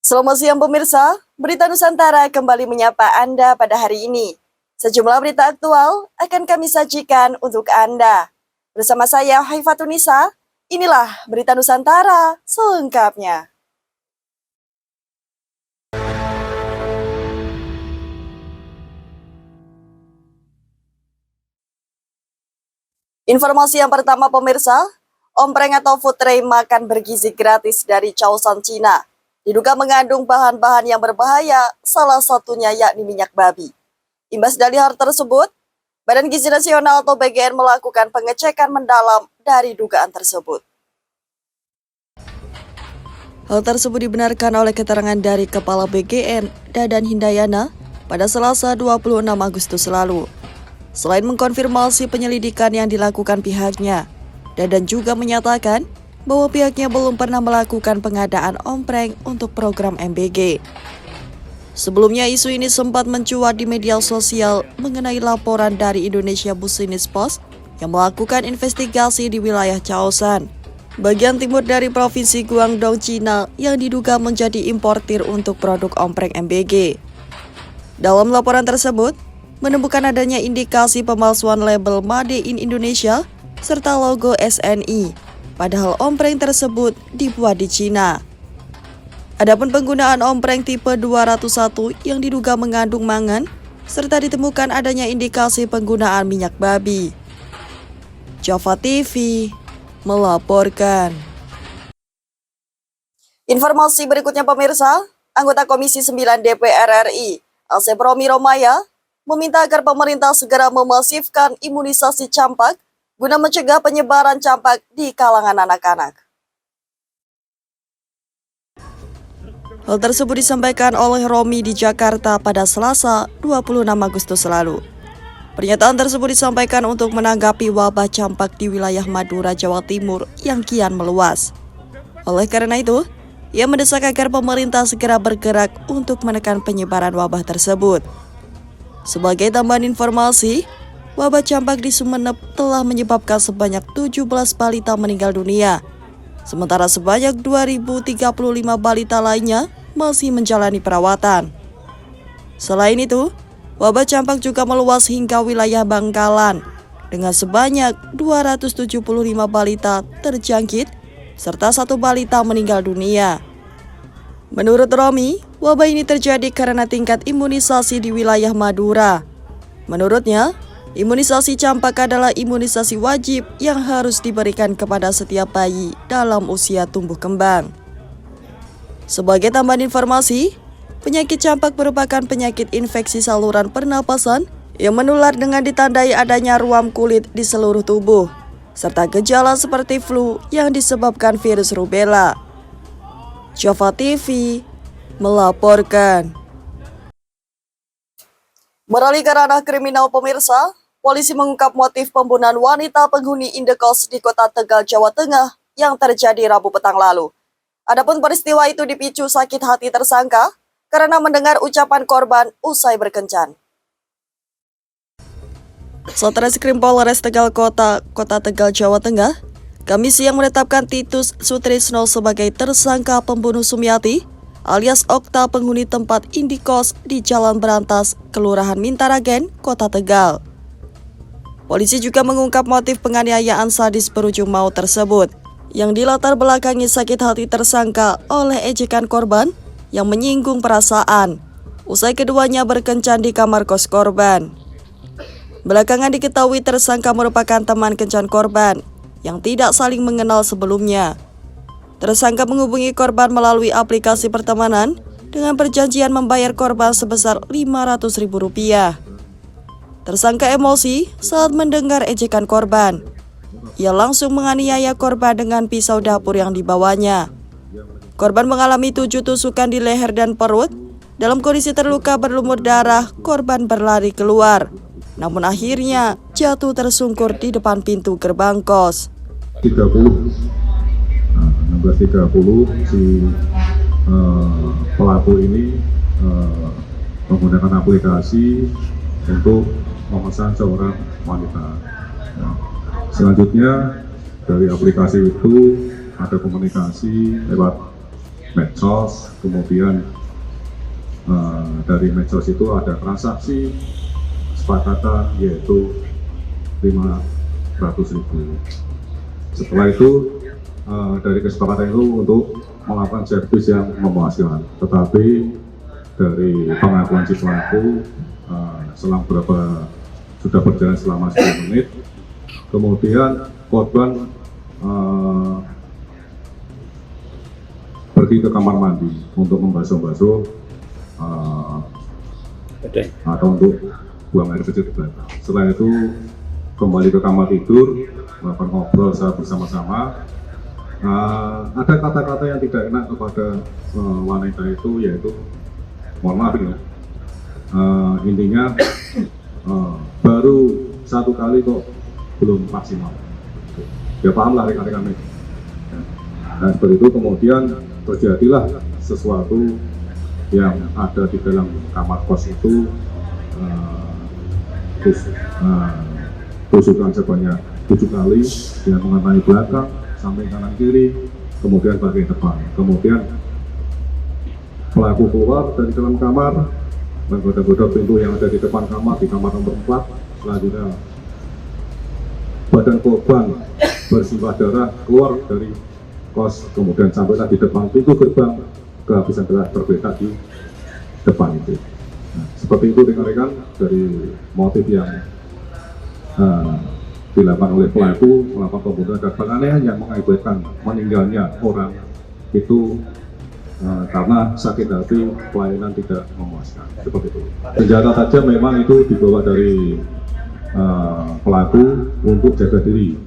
Selamat siang pemirsa, Berita Nusantara kembali menyapa Anda pada hari ini. Sejumlah berita aktual akan kami sajikan untuk Anda. Bersama saya Haifatunisa, inilah Berita Nusantara selengkapnya. Informasi yang pertama pemirsa, ompreng atau food tray makan bergizi gratis dari Chaosan Cina diduga mengandung bahan-bahan yang berbahaya, salah satunya yakni minyak babi. Imbas dari hal tersebut, Badan Gizi Nasional atau BGN melakukan pengecekan mendalam dari dugaan tersebut. Hal tersebut dibenarkan oleh keterangan dari Kepala BGN, Dadan Hindayana, pada Selasa 26 Agustus lalu. Selain mengkonfirmasi penyelidikan yang dilakukan pihaknya, Dadan juga menyatakan bahwa pihaknya belum pernah melakukan pengadaan ompreng untuk program MBG. Sebelumnya isu ini sempat mencuat di media sosial mengenai laporan dari Indonesia Business Post yang melakukan investigasi di wilayah Chaosan, bagian timur dari Provinsi Guangdong, Cina yang diduga menjadi importir untuk produk ompreng MBG. Dalam laporan tersebut, menemukan adanya indikasi pemalsuan label Made in Indonesia serta logo SNI. Padahal ompreng tersebut dibuat di Cina. Adapun penggunaan ompreng tipe 201 yang diduga mengandung mangan, serta ditemukan adanya indikasi penggunaan minyak babi. Java TV melaporkan. Informasi berikutnya pemirsa, anggota Komisi 9 DPR RI, Asep Romi Romaya, meminta agar pemerintah segera memasifkan imunisasi campak guna mencegah penyebaran campak di kalangan anak-anak. Hal tersebut disampaikan oleh Romi di Jakarta pada Selasa 26 Agustus lalu. Pernyataan tersebut disampaikan untuk menanggapi wabah campak di wilayah Madura, Jawa Timur yang kian meluas. Oleh karena itu, ia mendesak agar pemerintah segera bergerak untuk menekan penyebaran wabah tersebut. Sebagai tambahan informasi, wabah campak di Sumeneb telah menyebabkan sebanyak 17 balita meninggal dunia, sementara sebanyak 2.035 balita lainnya masih menjalani perawatan. Selain itu, wabah campak juga meluas hingga wilayah Bangkalan, dengan sebanyak 275 balita terjangkit, serta 1 balita meninggal dunia. Menurut Romi, wabah ini terjadi karena tingkat imunisasi di wilayah Madura. Menurutnya, imunisasi campak adalah imunisasi wajib yang harus diberikan kepada setiap bayi dalam usia tumbuh kembang. Sebagai tambahan informasi, penyakit campak merupakan penyakit infeksi saluran pernapasan yang menular dengan ditandai adanya ruam kulit di seluruh tubuh, serta gejala seperti flu yang disebabkan virus rubella. Java TV melaporkan. Beralih ke ranah kriminal pemirsa, polisi mengungkap motif pembunuhan wanita penghuni indekos di Kota Tegal, Jawa Tengah yang terjadi Rabu petang lalu. Adapun peristiwa itu dipicu sakit hati tersangka karena mendengar ucapan korban usai berkencan. Satreskrim Polres Tegal Kota Tegal, Jawa Tengah, Kamis siang menetapkan Titus Sutrisno sebagai tersangka pembunuh Sumiati alias Okta penghuni tempat indikos di Jalan Berantas, Kelurahan Mintaragen, Kota Tegal. Polisi juga mengungkap motif penganiayaan sadis berujung maut tersebut, yang dilatar belakangi sakit hati tersangka oleh ejekan korban yang menyinggung perasaan, usai keduanya berkencan di kamar kos korban. Belakangan diketahui tersangka merupakan teman kencan korban, yang tidak saling mengenal sebelumnya. Tersangka menghubungi korban melalui aplikasi pertemanan dengan perjanjian membayar korban sebesar Rp500.000. Tersangka emosi saat mendengar ejekan korban. Ia langsung menganiaya korban dengan pisau dapur yang dibawanya. Korban mengalami 7 tusukan di leher dan perut. Dalam kondisi terluka berlumur darah, korban berlari keluar. Namun akhirnya jatuh tersungkur di depan pintu gerbang kos. 16.30 si pelaku ini menggunakan aplikasi untuk memesan seorang wanita. Selanjutnya dari aplikasi itu ada komunikasi lewat medsos, kemudian dari medsos itu ada transaksi kesepakatan yaitu 500.000. Setelah itu dari kesepakatan itu untuk melakukan servis yang memuaskan, tetapi dari pengakuan si pelaku selang sudah berjalan selama 10 menit, kemudian korban pergi ke kamar mandi untuk membasuh-basuh atau untuk buang air kecil di belakang. Setelah itu kembali ke kamar tidur, melakukan ngobrol bersama-sama. Ada kata-kata yang tidak enak kepada wanita itu, yaitu mohon maaf ini, intinya baru satu kali kok belum maksimal. Ya paham lah rekan-rekan ini. Dan seperti itu kemudian terjadilah sesuatu yang ada di dalam kamar kos itu, tusukan sebanyak 7 kali yang mengenai belakang, samping kanan kiri, kemudian bagian depan. Kemudian pelaku keluar dari dalam kamar, menggoda-goda pintu yang ada di depan kamar, di kamar nomor 4. Selanjutnya badan korban bersimbah darah keluar dari kos, kemudian sampailah di depan pintu gerbang, kehabisan darah tergeletak di depan itu. Nah, seperti itu rekan-rekan dari motif yang dilakukan oleh pelaku melakukan pembunuhan dan penganiayaan yang mengakibatkan meninggalnya orang itu karena sakit hati, pelayanan tidak memuaskan, seperti itu. Senjata tajam memang itu dibawa dari pelaku untuk jaga diri,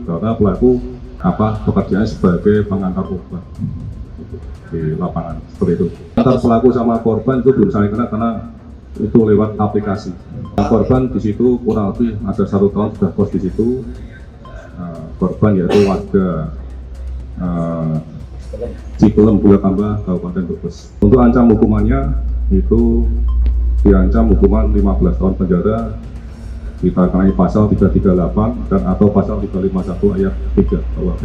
karena pelaku pekerjaan sebagai pengantar korban di lapangan, seperti itu. Antar pelaku sama korban itu belum saling kenal karena itu lewat aplikasi. Korban di situ kurang lebih ada 1 tahun sudah kos di situ. Korban yaitu warga Cipelem Bulakamba, Kabupaten Brebes. Untuk ancam hukumannya itu diancam hukuman 15 tahun penjara, kita kenai pasal 338 dan atau pasal 351 ayat 3 KUHP.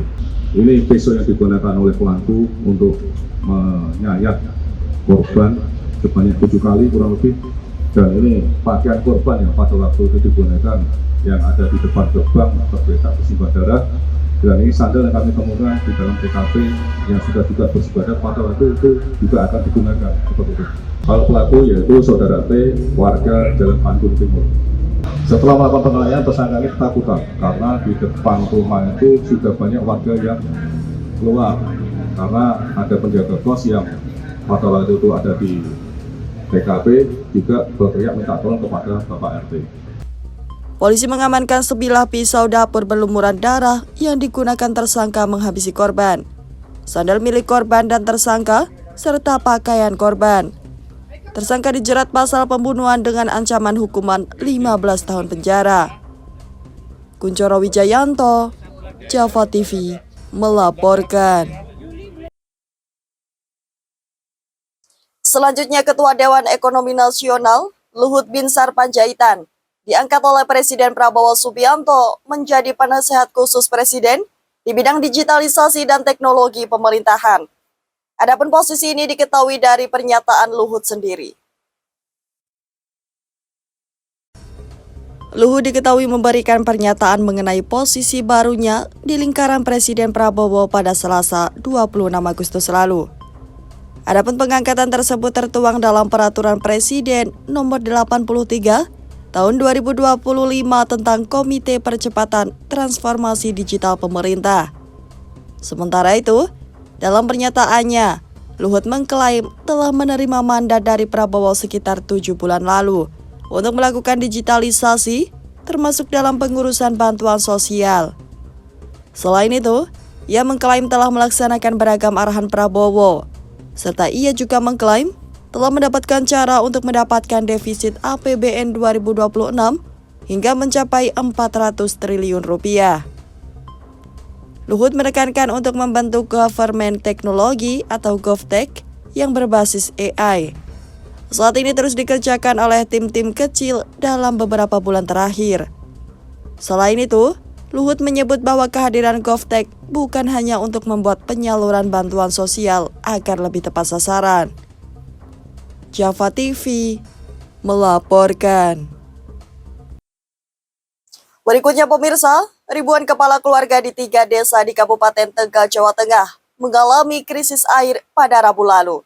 Ini pisau yang digunakan oleh pelaku untuk menyayat korban sebanyak 7 kali kurang lebih. Dan ini pakaian korban yang pada waktu itu digunakan yang ada di depan gerbang tergeletak bersimbah darah. Dan ini sandal yang kami temukan di dalam TKP yang sudah juga bersimbah darah pada waktu itu juga akan digunakan seperti itu. Kalau pelaku yaitu saudara T, warga Jalan Pantur Timur. Setelah melakukan penganiayaan, tersangka ini ketakutan karena di depan rumah itu sudah banyak warga yang keluar karena ada penjaga kos yang pada waktu itu ada di TKP juga berteriak minta tolong kepada Bapak RT. Polisi mengamankan sebilah pisau dapur berlumuran darah yang digunakan tersangka menghabisi korban, sandal milik korban dan tersangka, serta pakaian korban. Tersangka dijerat pasal pembunuhan dengan ancaman hukuman 15 tahun penjara. Kuncoro Wijayanto, Java TV, melaporkan. Selanjutnya, Ketua Dewan Ekonomi Nasional, Luhut Binsar Panjaitan, diangkat oleh Presiden Prabowo Subianto menjadi penasehat khusus Presiden di bidang digitalisasi dan teknologi pemerintahan. Adapun posisi ini diketahui dari pernyataan Luhut sendiri. Luhut diketahui memberikan pernyataan mengenai posisi barunya di lingkaran Presiden Prabowo pada Selasa 26 Agustus lalu. Adapun pengangkatan tersebut tertuang dalam Peraturan Presiden Nomor 83 Tahun 2025 tentang Komite Percepatan Transformasi Digital Pemerintah. Sementara itu, dalam pernyataannya, Luhut mengklaim telah menerima mandat dari Prabowo sekitar 7 bulan lalu untuk melakukan digitalisasi, termasuk dalam pengurusan bantuan sosial. Selain itu, ia mengklaim telah melaksanakan beragam arahan Prabowo, serta ia juga mengklaim telah mendapatkan cara untuk mendapatkan defisit APBN 2026 hingga mencapai 400 triliun rupiah. Luhut menekankan untuk membentuk government teknologi atau GovTech yang berbasis AI. Saat ini terus dikerjakan oleh tim-tim kecil dalam beberapa bulan terakhir. Selain itu, Luhut menyebut bahwa kehadiran GovTech bukan hanya untuk membuat penyaluran bantuan sosial agar lebih tepat sasaran. Java TV melaporkan. Berikutnya pemirsa, ribuan kepala keluarga di 3 desa di Kabupaten Tegal, Jawa Tengah mengalami krisis air pada Rabu lalu.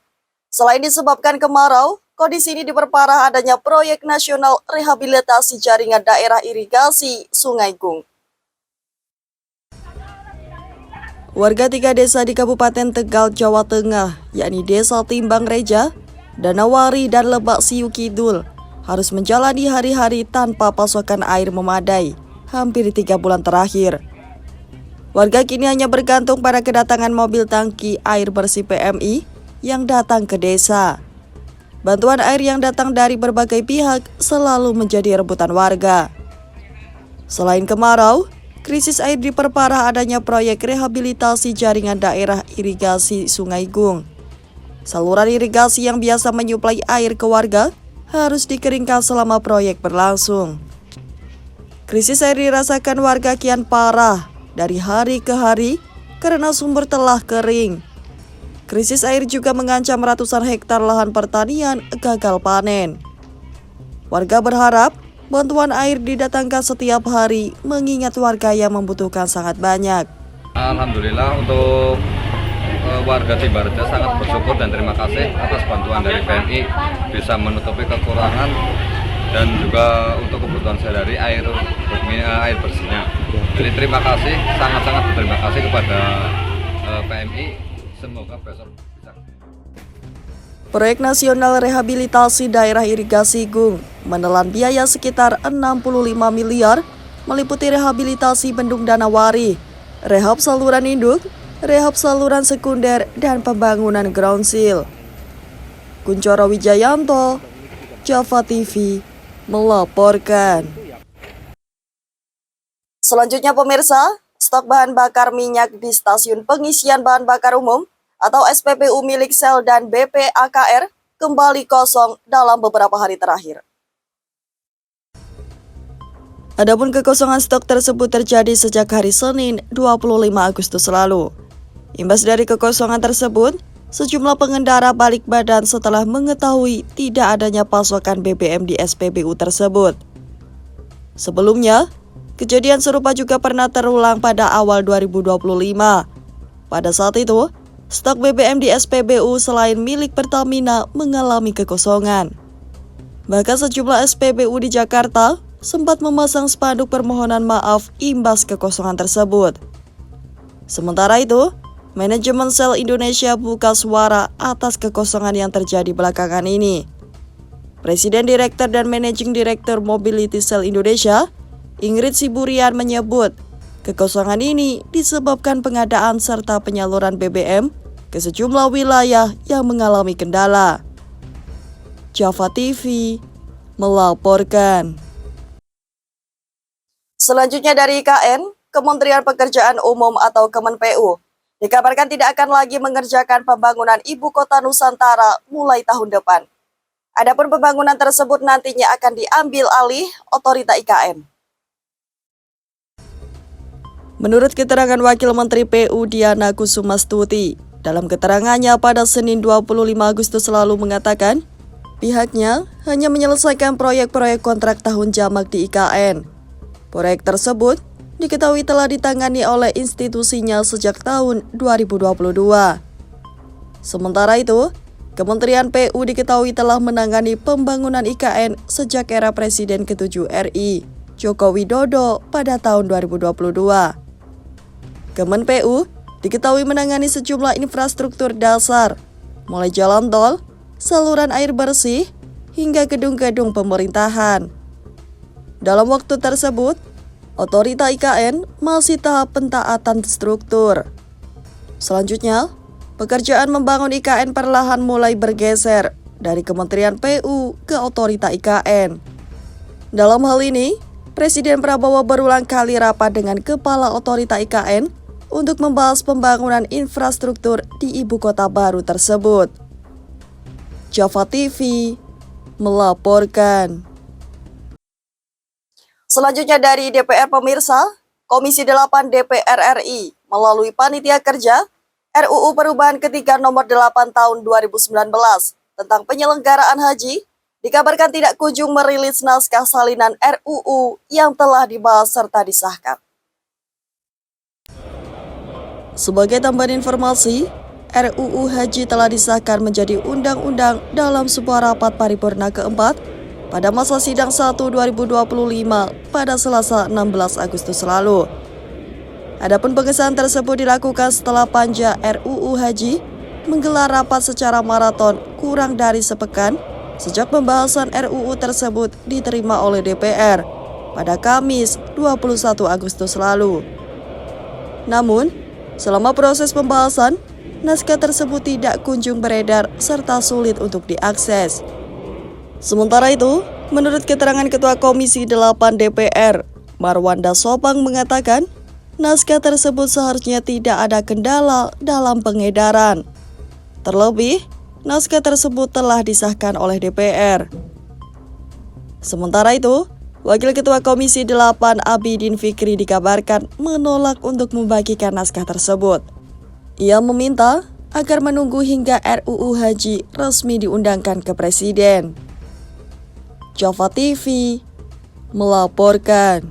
Selain disebabkan kemarau, kondisi ini diperparah adanya proyek nasional rehabilitasi jaringan daerah irigasi Sungai Gung. Warga 3 desa di Kabupaten Tegal, Jawa Tengah, yakni Desa Timbang Reja, Danawari, dan Lebak Siu Kidul, harus menjalani hari-hari tanpa pasokan air memadai hampir 3 bulan terakhir. Warga kini hanya bergantung pada kedatangan mobil tangki air bersih PMI yang datang ke desa. Bantuan air yang datang dari berbagai pihak selalu menjadi rebutan warga. Selain kemarau, krisis air diperparah adanya proyek rehabilitasi jaringan daerah irigasi Sungai Gung. Saluran irigasi yang biasa menyuplai air ke warga harus dikeringkan selama proyek berlangsung. Krisis air dirasakan warga kian parah dari hari ke hari karena sumber telah kering. Krisis air juga mengancam ratusan hektar lahan pertanian gagal panen. Warga berharap bantuan air didatangkan setiap hari mengingat warga yang membutuhkan sangat banyak. Alhamdulillah untuk warga Timbarja sangat bersyukur dan terima kasih atas bantuan dari PMI bisa menutupi kekurangan dan juga untuk kebutuhan sehari-hari air bersihnya. Jadi terima kasih, sangat-sangat berterima kasih kepada PMI. Semoga besok bisa. Proyek Nasional Rehabilitasi Daerah Irigasi Gung menelan biaya sekitar 65 miliar, meliputi rehabilitasi bendung Danawari, rehab saluran induk, rehab saluran sekunder, dan pembangunan ground seal. Kuncoro Wijayanto, Java TV melaporkan. Selanjutnya pemirsa, stok bahan bakar minyak di stasiun pengisian bahan bakar umum atau SPBU milik Shell dan BPAKR kembali kosong dalam beberapa hari terakhir. Adapun kekosongan stok tersebut terjadi sejak hari Senin 25 Agustus lalu. Imbas dari kekosongan tersebut, sejumlah pengendara balik badan setelah mengetahui tidak adanya pasokan BBM di SPBU tersebut. Sebelumnya, kejadian serupa juga pernah terulang pada awal 2025. Pada saat itu, stok BBM di SPBU selain milik Pertamina mengalami kekosongan. Bahkan sejumlah SPBU di Jakarta sempat memasang spanduk permohonan maaf imbas kekosongan tersebut. Sementara itu, manajemen Shell Indonesia buka suara atas kekosongan yang terjadi belakangan ini. Presiden Direktur dan Managing Director Mobility Shell Indonesia, Ingrid Siburian menyebut, kekosongan ini disebabkan pengadaan serta penyaluran BBM ke sejumlah wilayah yang mengalami kendala. Java TV melaporkan. Selanjutnya dari IKN, Kementerian Pekerjaan Umum atau Kemenpu dikabarkan tidak akan lagi mengerjakan pembangunan Ibu Kota Nusantara mulai tahun depan. Adapun pembangunan tersebut nantinya akan diambil alih otorita IKN. Menurut keterangan Wakil Menteri PU Diana Kusumastuti, dalam keterangannya pada Senin 25 Agustus lalu mengatakan, pihaknya hanya menyelesaikan proyek-proyek kontrak tahun jamak di IKN. Proyek tersebut diketahui telah ditangani oleh institusinya sejak tahun 2022. Sementara itu, Kementerian PU diketahui telah menangani pembangunan IKN sejak era Presiden ke-7 RI, Joko Widodo pada tahun 2022. Kemenpu diketahui menangani sejumlah infrastruktur dasar, mulai jalan tol, saluran air bersih, hingga gedung-gedung pemerintahan. Dalam waktu tersebut, otorita IKN masih tahap pentaatan struktur. Selanjutnya, pekerjaan membangun IKN perlahan mulai bergeser dari Kementerian PU ke otorita IKN. Dalam hal ini, Presiden Prabowo berulang kali rapat dengan kepala otorita IKN untuk membahas pembangunan infrastruktur di ibu kota baru tersebut. Java TV melaporkan. Selanjutnya dari DPR pemirsa, Komisi 8 DPR RI melalui Panitia Kerja RUU Perubahan Ketiga Nomor 8 Tahun 2019 tentang penyelenggaraan haji dikabarkan tidak kunjung merilis naskah salinan RUU yang telah dibahas serta disahkan. Sebagai tambahan informasi, RUU Haji telah disahkan menjadi undang-undang dalam sebuah rapat paripurna keempat pada masa sidang 1 2025 pada Selasa 16 Agustus lalu. Adapun pengesahan tersebut dilakukan setelah Panja RUU Haji menggelar rapat secara maraton kurang dari sepekan sejak pembahasan RUU tersebut diterima oleh DPR pada Kamis 21 Agustus lalu. Namun, selama proses pembahasan, naskah tersebut tidak kunjung beredar serta sulit untuk diakses. Sementara itu, menurut keterangan Ketua Komisi 8 DPR, Marwanda Sopang mengatakan, naskah tersebut seharusnya tidak ada kendala dalam pengedaran. Terlebih, naskah tersebut telah disahkan oleh DPR. Sementara itu, Wakil Ketua Komisi 8 Abidin Fikri dikabarkan menolak untuk membagikan naskah tersebut. Ia meminta agar menunggu hingga RUU Haji resmi diundangkan ke Presiden. Java TV melaporkan.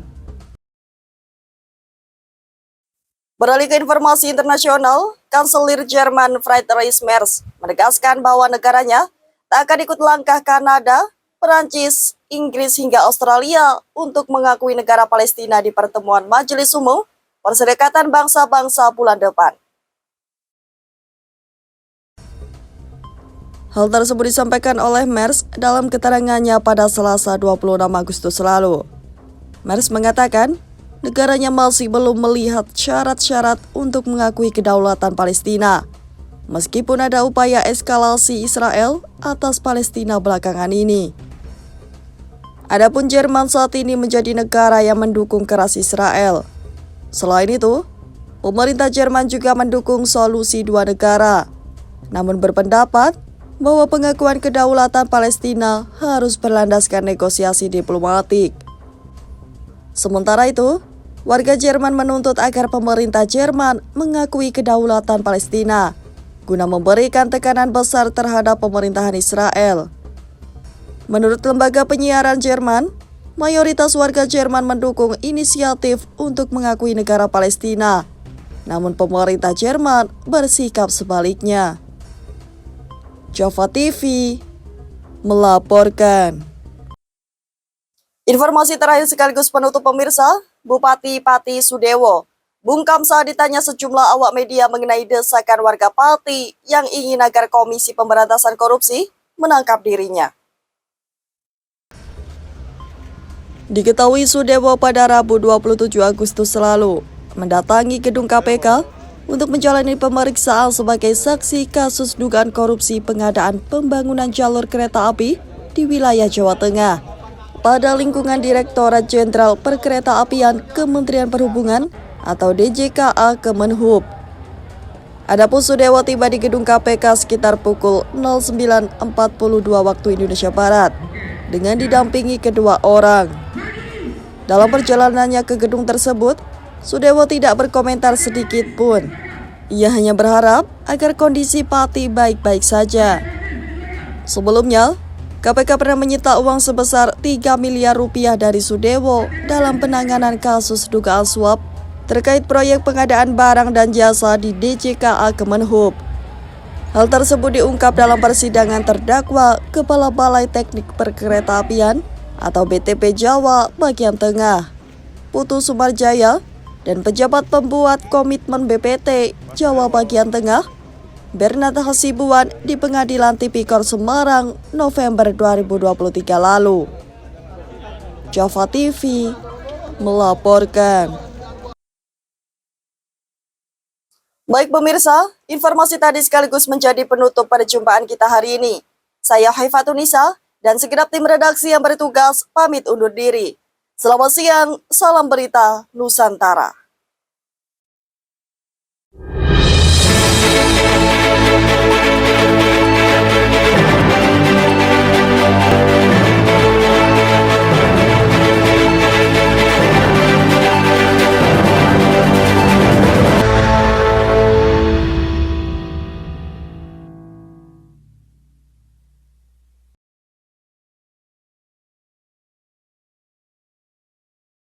Beralih ke informasi internasional, Kanselir Jerman Friedrich Merz menegaskan bahwa negaranya tak akan ikut langkah Kanada, Perancis, Inggris hingga Australia untuk mengakui negara Palestina di pertemuan Majelis Umum Perserikatan Bangsa-Bangsa bulan depan. Hal tersebut disampaikan oleh Merz dalam keterangannya pada Selasa 26 Agustus lalu. Merz mengatakan, negaranya masih belum melihat syarat-syarat untuk mengakui kedaulatan Palestina, meskipun ada upaya eskalasi Israel atas Palestina belakangan ini. Adapun Jerman saat ini menjadi negara yang mendukung keras Israel. Selain itu, pemerintah Jerman juga mendukung solusi dua negara, namun berpendapat bahwa pengakuan kedaulatan Palestina harus berlandaskan negosiasi diplomatik. Sementara itu, warga Jerman menuntut agar pemerintah Jerman mengakui kedaulatan Palestina guna memberikan tekanan besar terhadap pemerintahan Israel. Menurut lembaga penyiaran Jerman, mayoritas warga Jerman mendukung inisiatif untuk mengakui negara Palestina. Namun pemerintah Jerman bersikap sebaliknya. Java TV melaporkan. Informasi terakhir sekaligus penutup pemirsa, Bupati Pati Sudewo, Bung Kamsa ditanya sejumlah awak media mengenai desakan warga Pati yang ingin agar Komisi Pemberantasan Korupsi menangkap dirinya. Diketahui Sudewo pada Rabu 27 Agustus lalu mendatangi gedung KPK untuk menjalani pemeriksaan sebagai saksi kasus dugaan korupsi pengadaan pembangunan jalur kereta api di wilayah Jawa Tengah pada lingkungan Direktorat Jenderal Perkeretaapian Kementerian Perhubungan atau DJKA Kemenhub. Adapun Sudewo tiba di gedung KPK sekitar pukul 09.42 waktu Indonesia Barat dengan didampingi kedua orang. Dalam perjalanannya ke gedung tersebut, Sudewo tidak berkomentar sedikit pun. Ia hanya berharap agar kondisi Pati baik-baik saja. Sebelumnya, KPK pernah menyita uang sebesar 3 miliar rupiah dari Sudewo dalam penanganan kasus dugaan suap terkait proyek pengadaan barang dan jasa di DJKA Kemenhub. Hal tersebut diungkap dalam persidangan terdakwa Kepala Balai Teknik Perkeretaapian atau BTP Jawa bagian tengah, Putu Sumarjaya, dan pejabat pembuat komitmen BPT Jawa bagian tengah, Bernard Hasibuan di Pengadilan Tipikor Semarang November 2023 lalu. Java TV melaporkan. Baik pemirsa, informasi tadi sekaligus menjadi penutup perjumpaan kita hari ini. Saya Haifatunisa dan segenap tim redaksi yang bertugas pamit undur diri. Selamat siang, salam berita Nusantara.